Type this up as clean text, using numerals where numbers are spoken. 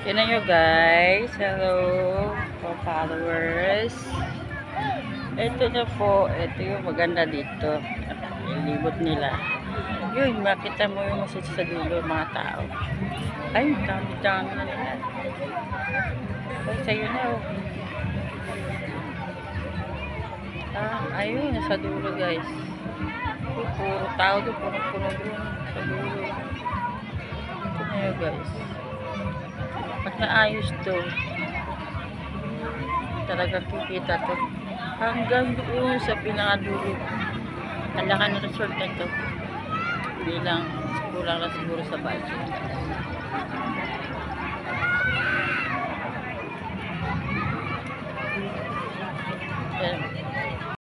Yun na nyo guys. Hello for followers. Ito na po. Ito yung maganda dito. Yung libot nila. Yun, makita mo yung masaya sa dulo mga tao. Ay, dami-dami na nila. Ay, sa'yo na oh. Ayun, nasa dulo guys. Puro tao doon, puno-puno doon sa dulo. Ito na yun guys. Pag naayos to, talagang kikita to. Hanggang doon sa pinakadulo. Ang laki ng resort na to. Bilang, kulang lang siguro sa budget. Yan.